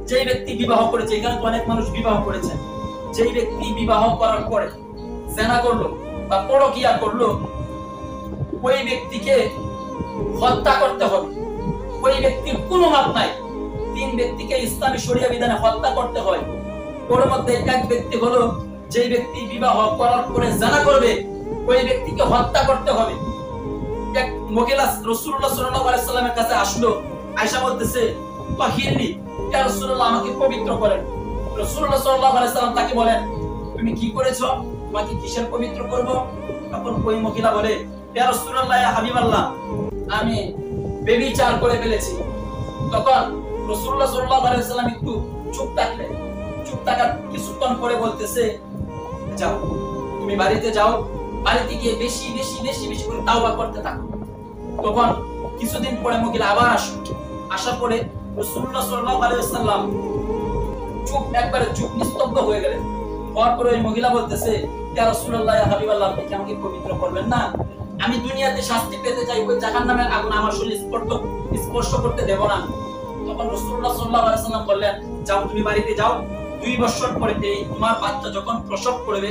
যেই ব্যক্তি বিবাহ করেছে, এখানে অনেক মানুষ বিবাহ করেছে, যেই ব্যক্তি বিবাহ করার পরে জিনা করলো বা পরকিয়া করলো, ওই ব্যক্তিকে হত্যা করতে হবে। ওই ব্যক্তির কোনো মাপ নাই। 3 ব্যক্তিকে ইসলামী শরিয়া বিধানে হত্যা করতে হয়। ওর মধ্যে এক ব্যক্তি হলো যেই ব্যক্তি বিবাহ করার পরে জিনা করবে, ওই ব্যক্তিকে হত্যা করতে হবে। এক মহিলা রাসূলুল্লাহ সাল্লাল্লাহু আলাইহি সাল্লামের কাছে আসলো, আয়েশা বলতেছে, তাহিরনি, ইয়া রাসূলুল্লাহ, আমাকে পবিত্র করেন। রাসূলুল্লাহ সাল্লাল্লাহু আলাইহি সাল্লাম তাকে বলেন, তুমি কি করেছো? তোমাকে কিসের পবিত্র করব? তখন ওই মহিলা বলে, ইয়া রাসূলুল্লাহ, ইয়া হাবিবাল্লাহ, আমি ব্যভিচার করে ফেলেছি। তখন রাসূলুল্লাহ সাল্লাল্লাহু আলাইহি সাল্লাম একটু চুপ থাকলেন। চুপ থাকার কিছুক্ষণ পরে বলতেছে, যাও, তুমি বাড়িতে যাও, বাড়িতে গিয়ে বেশি বেশি বেশি বেশি করে তাওবা করতে থাকো। তখন কিছুদিন পরে মহিলা আবার আসলো। আসার পরে রাসূলুল্লাহ সাল্লাল্লাহু আলাইহি ওয়াসাল্লাম একবারে চুপ নিস্তব্ধ হয়ে গেলেন। তারপরে ওই মহিলা বলতেছে, ইয়া রাসূলুল্লাহ, ইয়া হাবিবাল্লাহ, আপনি কি আমাকে পবিত্র করবেন না? আমি দুনিয়াতে শাস্তি পেতে চাই, ওই জাহান্নামের আগুন আমার শরীর স্পর্শ করতে দেব না। তখন রাসূলুল্লাহ সাল্লাল্লাহু আলাইহি ওয়াসাল্লাম বললেন, যাও, তুমি বাড়িতে যাও, 2 বছর পরে তোমার বাচ্চা যখন প্রসব করবে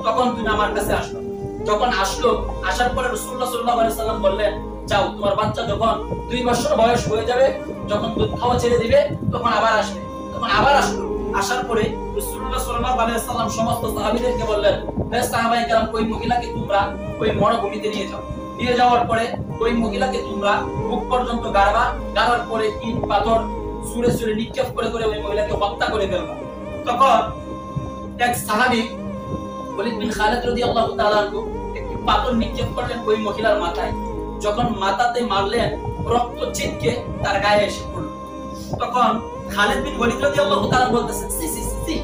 তখন তুমি আমার কাছে আসো। যখন আসলো, আসার পরে রাসূলুল্লাহ সাল্লাল্লাহু আলাইহি ওয়াসাল্লাম বললেন, যাও, তোমার বাচ্চা যখন 2 বছর বয়স হয়ে যাবে, যখন দুধ খাওয়া ছেড়ে দিবে, তখন আবার আসবে। তখন আবার আসলো। আসার পরে রাসূলুল্লাহ সাল্লাল্লাহু আলাইহি ওয়াসাল্লাম সমস্ত সাহাবীদেরকে বললেন, হে সাহাবায়ে কেরাম, ওই মহিলাকে তোমরা ওই মরুভূমিতে নিয়ে যাও। নিয়ে যাওয়ার পরে ওই মহিলাকে তোমরা বুক পর্যন্ত গাড়বা, গাড়ার পরে ইট পাথর ছুঁড়ে ছুঁড়ে নিক্ষেপ করে করে ওই মহিলাকে হত্যা করে ফেলবা। তখন এক সাহাবী ওলীদ বিন খালিদ রাদিয়াল্লাহু তাআলা আনহু একটি পাথর নিক্ষেপ করলেন ওই মহিলার মাথায়। যখন মাথাতে মারলেন, রক্ত ছিটকে তার গায়ে এসে পড়ল। তখন খালিদ বিন ওলীদ রাদিয়াল্লাহু তাআলা বলতেছেন, সি সি সি,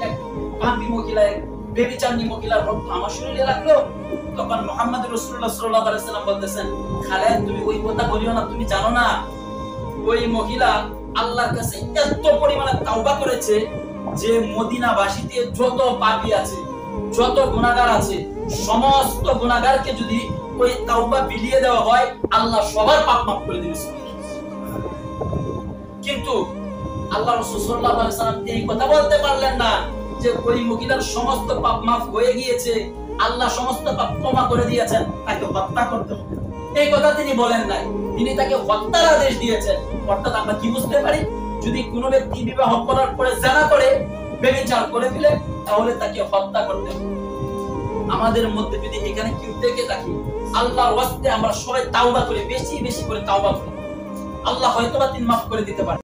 এক পাপী মহিলা, এক বেবিচারী মহিলার রক্ত আমার শরীরে লাগলো। তখন মুহাম্মদ রাসূলুল্লাহ সাল্লাল্লাহু আলাইহি ওয়াসাল্লাম বলতেছেন, খালিদ, তুমি ওই কথা বলিও না, তুমি জানো না ওই মহিলা আল্লাহর কাছে এত পরিমাণে তাওবা করেছে যে মদিনাবাসীতে যত পাপী আছে, যত গুনাহগার আছে, সমস্ত গুনাহগারকে যদি ওই তাওবা বিলিয়ে দেওয়া হয়, আল্লাহ সবার পাপ মাফ করে দিবে। কিন্তু আল্লাহ রাসূল সাল্লাল্লাহু আলাইহি ওয়াসাল্লাম এই কথা বলতে পারলেন না যে ওই মহিলার সমস্ত পাপ মাফ হয়ে গিয়েছে, আল্লাহ সমস্ত পাপ ক্ষমা করে দিয়েছেন, তাকে হত্যা করতে হবে। এই কথা তিনি বলেন নাই, তিনি তাকে হত্যার আদেশ দিয়েছেন। অর্থাৎ আমরা কি বুঝতে পারি, যদি কোনো ব্যক্তি বিবাহ করার পরে জিনা করে, ব্যভিচার করে ফেলে, তাহলে তাকে হত্যা করতে হবে। আমাদের মধ্যে যদি এখানে কেউ থেকে থাকি, আল্লাহর ওয়াস্তে আমরা সবাই তাওবা করে, বেশি বেশি করে তাওবা করি, আল্লাহ হয়তোবা তিনি মাফ করে দিতে পারেন।